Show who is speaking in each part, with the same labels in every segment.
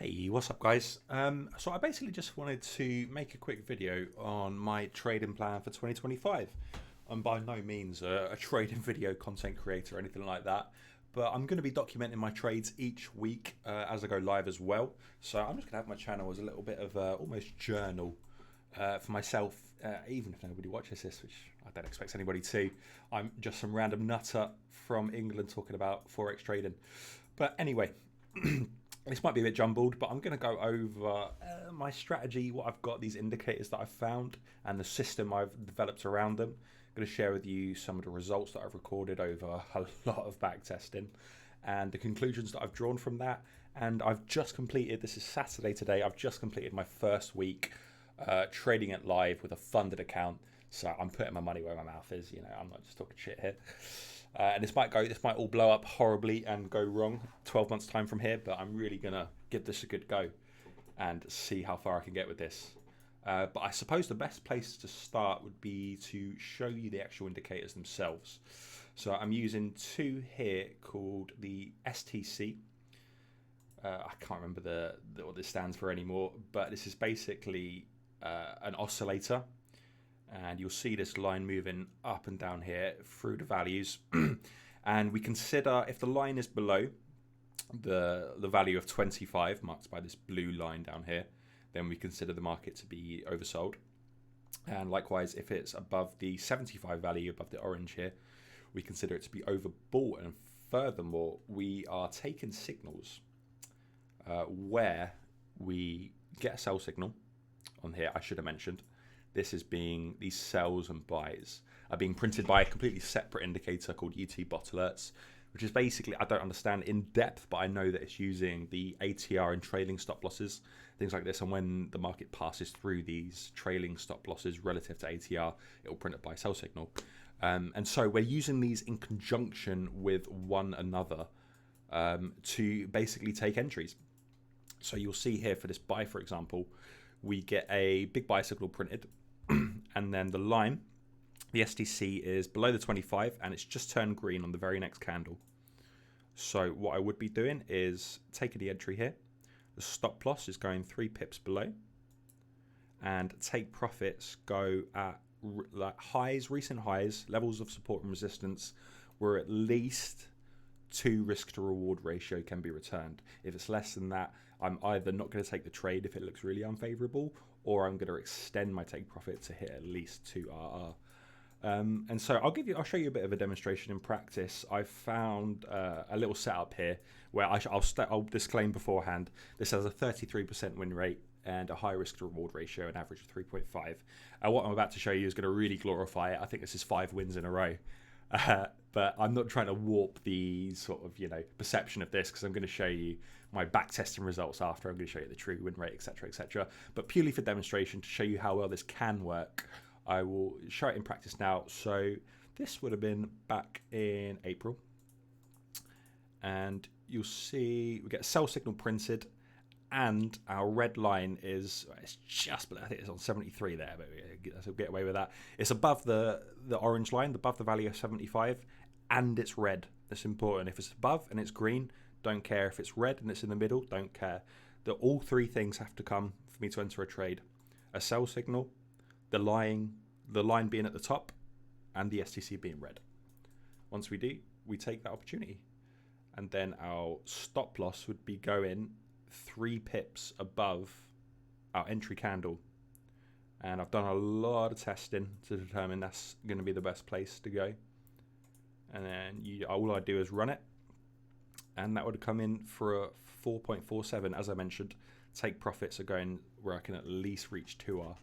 Speaker 1: Hey, what's up, guys? So I basically just wanted to make a quick video on my trading plan for 2025. I'm by no means a trading video content creator or anything like that, but I'm going to be documenting my trades each week as I go live as well. So I'm just going to have my channel as a little bit of almost journal for myself, even if nobody watches this, which I don't expect anybody to. I'm just some random nutter from England talking about Forex trading. But anyway, this might be a bit jumbled, but I'm going to go over my strategy, what I've got, these indicators that I've found, and the system I've developed around them. I'm going to share with you some of the results that I've recorded over a lot of back testing and the conclusions that I've drawn from that. And I've just completed, this is Saturday today, I've just completed my first week trading it live with a funded account. So I'm putting my money where my mouth is, I'm not just talking shit here. And this might all blow up horribly and go wrong 12 months time from here, but I'm really gonna give this a good go and see how far I can get with this. But I suppose the best place to start would be to show you the actual indicators themselves. So I'm using two here called the STC. I can't remember what this stands for anymore, but this is basically an oscillator, and you'll see this line moving up and down here through the values. And we consider if the line is below the value of 25, marked by this blue line down here, then we consider the market to be oversold. And likewise, if it's above the 75 value, above the orange here, we consider it to be overbought. And furthermore, we are taking signals where we get a sell signal on here. I should have mentioned this is being these sells and buys are being printed by a completely separate indicator called UT bot alerts, which is basically, I don't understand in depth, but I know that it's using the ATR and trailing stop losses, things like this. And when the market passes through these trailing stop losses relative to ATR, it will print a buy sell signal. And so we're using these in conjunction with one another to basically take entries. So you'll see here for this buy, for example, we get a big buy signal printed, and then the line, the STC, is below the 25, and it's just turned green on the very next candle. So what I would be doing is taking the entry here. The stop loss is going 3 pips below, and take profits go at highs, recent highs, levels of support and resistance, where at least 2 risk to reward ratio can be returned. If it's less than that, I'm either not going to take the trade if it looks really unfavorable, or I'm going to extend my take profit to hit at least 2 RR. And so I'll show you a bit of a demonstration in practice. I found a little setup here where I'll disclaim beforehand. This has a 33% win rate and a high risk to reward ratio, an average of 3.5. What I'm about to show you is going to really glorify it. I think this is 5 wins in a row. But I'm not trying to warp the sort of perception of this, because I'm going to show you my back testing results after. I'm going to show you the true win rate, etc., etc. But purely for demonstration, to show you how well this can work, I will show it in practice now. So this would have been back in April, and you'll see we get a sell signal printed, and our red line is, it's just, I think it's on 73 there, but we'll get away with that. It's above the orange line, above the value of 75, and it's red. That's important. If it's above and it's green, don't care. If it's red and it's in the middle, don't care. All 3 things have to come for me to enter a trade: a sell signal, the line being at the top, and the STC being red. Once we do, we take that opportunity, and then our stop loss would be going 3 pips above our entry candle. And I've done a lot of testing to determine that's going to be the best place to go. And then all I do is run it, and that would come in for a 4.47. As I mentioned, take profits are going where I can at least reach 2R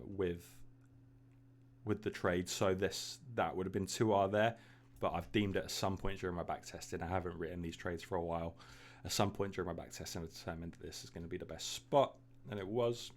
Speaker 1: with the trade. So that would have been 2R there, but I've deemed it at some point during my back testing. I haven't written these trades for a while. At some point during my back testing, I determined that this is going to be the best spot, and it was.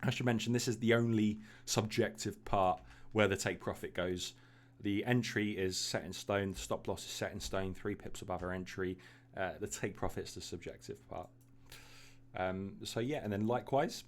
Speaker 1: I should mention, this is the only subjective part where the take profit goes. The entry is set in stone, the stop loss is set in stone, 3 pips above our entry. The take profit's the subjective part. So yeah, and then likewise,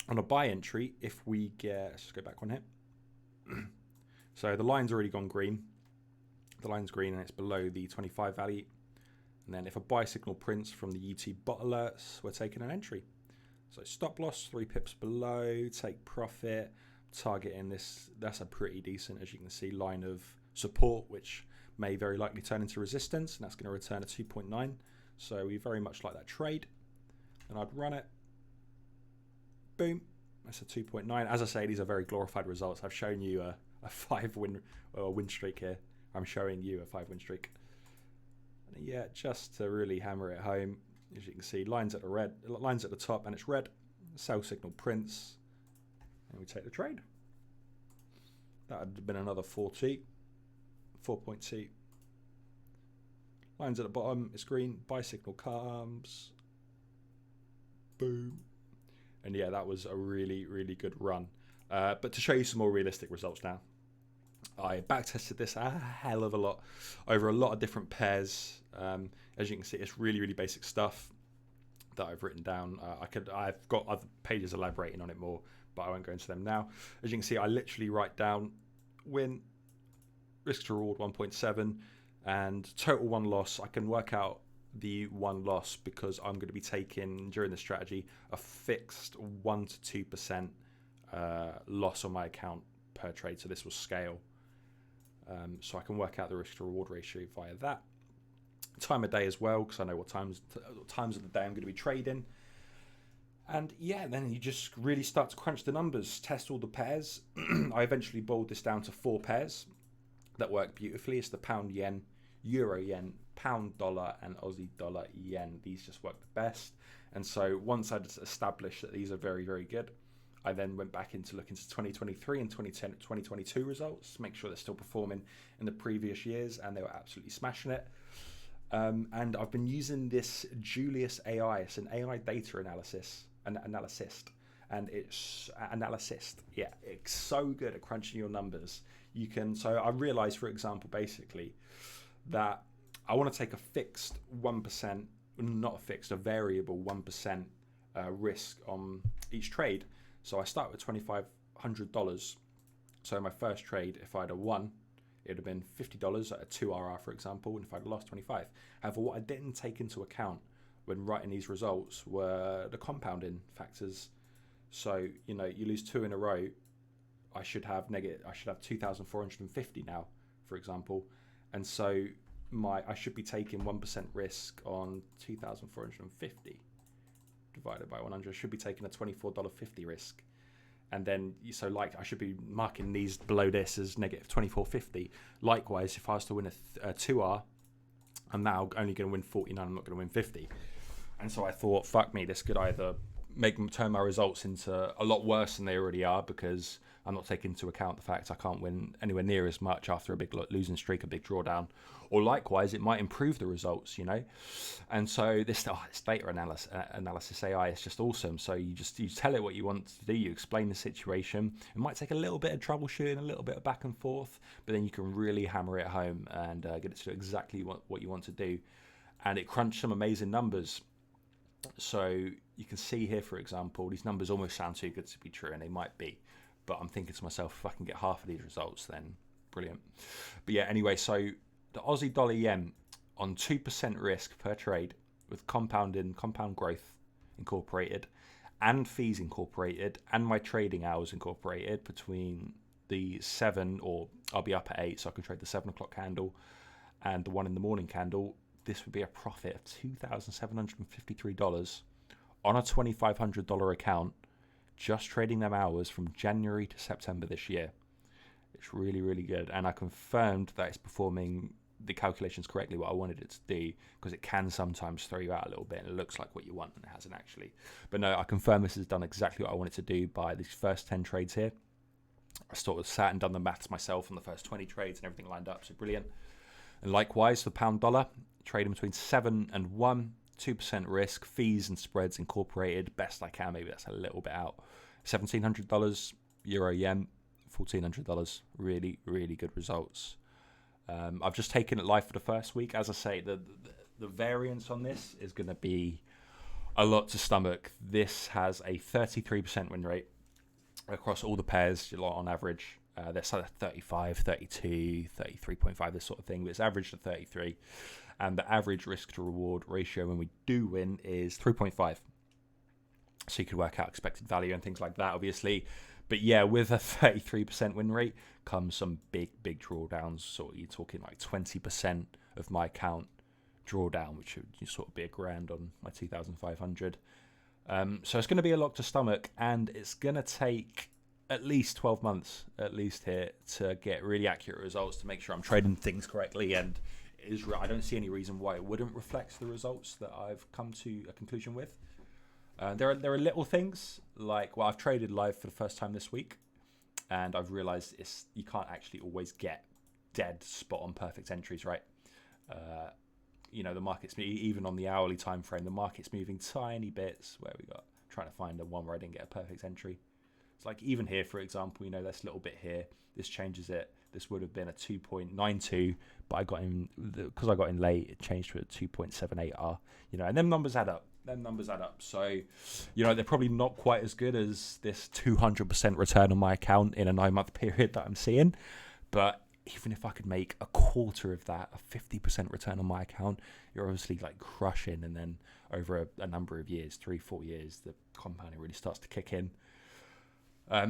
Speaker 1: on a buy entry, if we get, let's just go back on here. So the line's already gone green. The line's green and it's below the 25 value. And then if a buy signal prints from the UT bot alerts, we're taking an entry. So stop loss 3 pips below, take profit, targeting this. That's a pretty decent, as you can see, line of support, which may very likely turn into resistance, and that's going to return a 2.9. So we very much like that trade. And I'd run it. Boom. That's a 2.9. As I say, these are very glorified results. I've shown you a 5-win win streak here. I'm showing you a 5-win streak. And yeah, just to really hammer it home, as you can see, lines at the top, and it's red. Sell signal prints, and we take the trade. That would have been another 4.2. Lines at the bottom, it's green. Buy signal comes. Boom. And yeah, that was a really, really good run. But to show you some more realistic results now, I backtested this a hell of a lot over a lot of different pairs. As you can see, it's really, really basic stuff that I've written down. I've got other pages elaborating on it more, but I won't go into them now. As you can see, I literally write down win, risk to reward 1.7, and total one loss. I can work out the one loss because I'm going to be taking, during the strategy, a fixed 1 to 2% loss on my account per trade. So this will scale. So I can work out the risk to reward ratio via that. Time of day as well, because I know what times of the day I'm going to be trading. And yeah, then you just really start to crunch the numbers, test all the pairs. I eventually boiled this down to 4 pairs that work beautifully. It's the pound yen, euro yen, pound dollar, and Aussie dollar yen. These just work the best. And so once I just established that these are very, very good, I then went back into looking into 2023 and 2022 results, make sure they're still performing in the previous years, and they were absolutely smashing it. And I've been using this Julius AI. It's an AI data analyst, and it's analyst. Yeah, it's so good at crunching your numbers. You can. So I realized, for example, basically that I want to take a fixed 1%, not a fixed, a variable 1% risk on each trade. So I start with $2,500. So my first trade, if I'd have won, it would have been $50 at a 2RR, for example, and if I'd lost 25. However, what I didn't take into account when writing these results were the compounding factors. So, you lose 2 in a row, I should have 2,450 now, for example. And so I should be taking 1% risk on 2,450 divided by 100. I should be taking a $24.50 risk. And then, I should be marking these below this as negative 24.50. Likewise, if I was to win a 2R, I'm now only going to win 49. I'm not going to win 50. And so I thought, fuck me, this could either turn my results into a lot worse than they already are, because I'm not taking into account the fact I can't win anywhere near as much after a big losing streak, a big drawdown. Or likewise, it might improve the results, And so this data analysis AI is just awesome. So you tell it what you want to do, you explain the situation. It might take a little bit of troubleshooting, a little bit of back and forth, but then you can really hammer it home and get it to do exactly what you want to do. And it crunched some amazing numbers. So you can see here, for example, these numbers almost sound too good to be true, and they might be. But I'm thinking to myself, if I can get half of these results, then brilliant. But yeah, anyway, so the Aussie dollar yen on 2% risk per trade with compound growth incorporated and fees incorporated and my trading hours incorporated between the 7, or I'll be up at 8, so I can trade the 7 o'clock candle and the 1 in the morning candle. This would be a profit of $2,753 on a $2,500 account, just trading them hours from January to September this year. It's really, really good. And I confirmed that it's performing the calculations correctly, what I wanted it to do, because it can sometimes throw you out a little bit and it looks like what you want and it hasn't actually. But no, I confirm this has done exactly what I wanted to do by these first 10 trades here. I sort of sat and done the maths myself on the first 20 trades and everything lined up, so brilliant. And likewise, the pound dollar, trading between 7 and 1, 2% risk, fees and spreads incorporated, best I can, maybe that's a little bit out. $1,700, euro yen, $1,400, really, really good results. I've just taken it live for the first week. As I say, the variance on this is going to be a lot to stomach. This has a 33% win rate across all the pairs on average. They're sort of 35, 32, 33.5, this sort of thing, but it's averaged at 33. And the average risk to reward ratio when we do win is 3.5. So you could work out expected value and things like that, obviously. But yeah, with a 33% win rate comes some big drawdowns. So you're talking like 20% of my account drawdown, which would sort of be $1,000 on my 2,500. So it's going to be a lot to stomach, and it's going to take at least 12 months, at least here, to get really accurate results to make sure I'm trading things correctly. And I don't see any reason why it wouldn't reflect the results that I've come to a conclusion with. There are little things like, well, I've traded live for the first time this week, and I've realized you can't actually always get dead spot on perfect entries, right? The market's even on the hourly time frame, the market's moving tiny bits. Where we got trying to find the one where I didn't get a perfect entry. It's like even here, for example, this little bit here, this changes it. This would have been a 2.92, but I got in because I got in late. It changed to a 2.78R. And them numbers add up. So, they're probably not quite as good as this 200% return on my account in a 9-month period that I'm seeing. But even if I could make a quarter of that, a 50% return on my account, you're obviously like crushing. And then over a number of years, 3-4 years, the compounding really starts to kick in.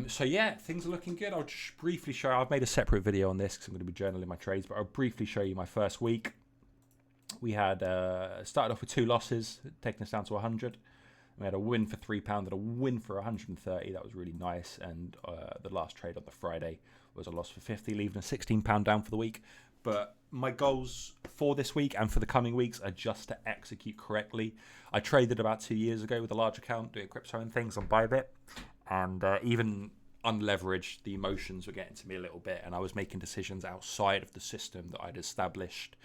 Speaker 1: So yeah, things are looking good. I'll just briefly show you. I've made a separate video on this because I'm going to be journaling my trades, but I'll briefly show you my first week. We had started off with 2 losses, taking us down to 100. We had a win for £3 and a win for 130. That was really nice. And the last trade on the Friday was a loss for 50, leaving a £16 down for the week. But my goals for this week and for the coming weeks are just to execute correctly. I traded about 2 years ago with a large account doing crypto and things on Bybit. And even unleveraged, the emotions were getting to me a little bit. And I was making decisions outside of the system that I'd established.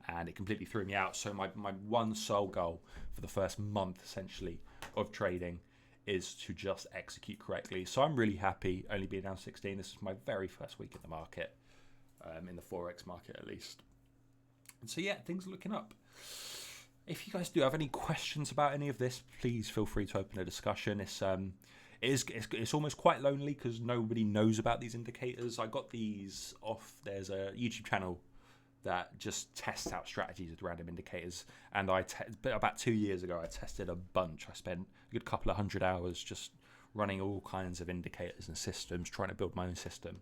Speaker 1: And it completely threw me out. So my one sole goal for the first month, essentially, of trading is to just execute correctly. So I'm really happy only being down 16. This is my very first week in the market, in the Forex market at least. And so yeah, things are looking up. If you guys do have any questions about any of this, please feel free to open a discussion. It's almost quite lonely because nobody knows about these indicators. I got these off. There's a YouTube channel that just tests out strategies with random indicators. And about 2 years ago, I tested a bunch. I spent a good couple of 100 hours just running all kinds of indicators and systems, trying to build my own system.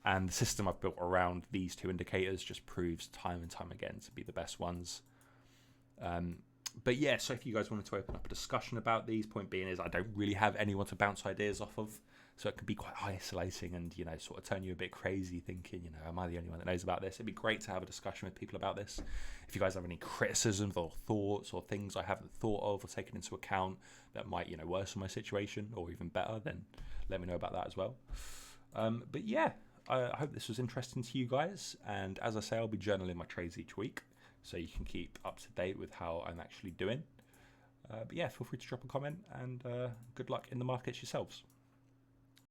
Speaker 1: And the system I've built around these 2 indicators just proves time and time again to be the best ones. But yeah, so if you guys wanted to open up a discussion about these, point being is I don't really have anyone to bounce ideas off of. So it can be quite isolating and, sort of turn you a bit crazy thinking, am I the only one that knows about this? It'd be great to have a discussion with people about this. If you guys have any criticisms or thoughts or things I haven't thought of or taken into account that might, worsen my situation or even better, then let me know about that as well. But yeah, I hope this was interesting to you guys. And as I say, I'll be journaling my trades each week so you can keep up to date with how I'm actually doing. But yeah, feel free to drop a comment and good luck in the markets yourselves.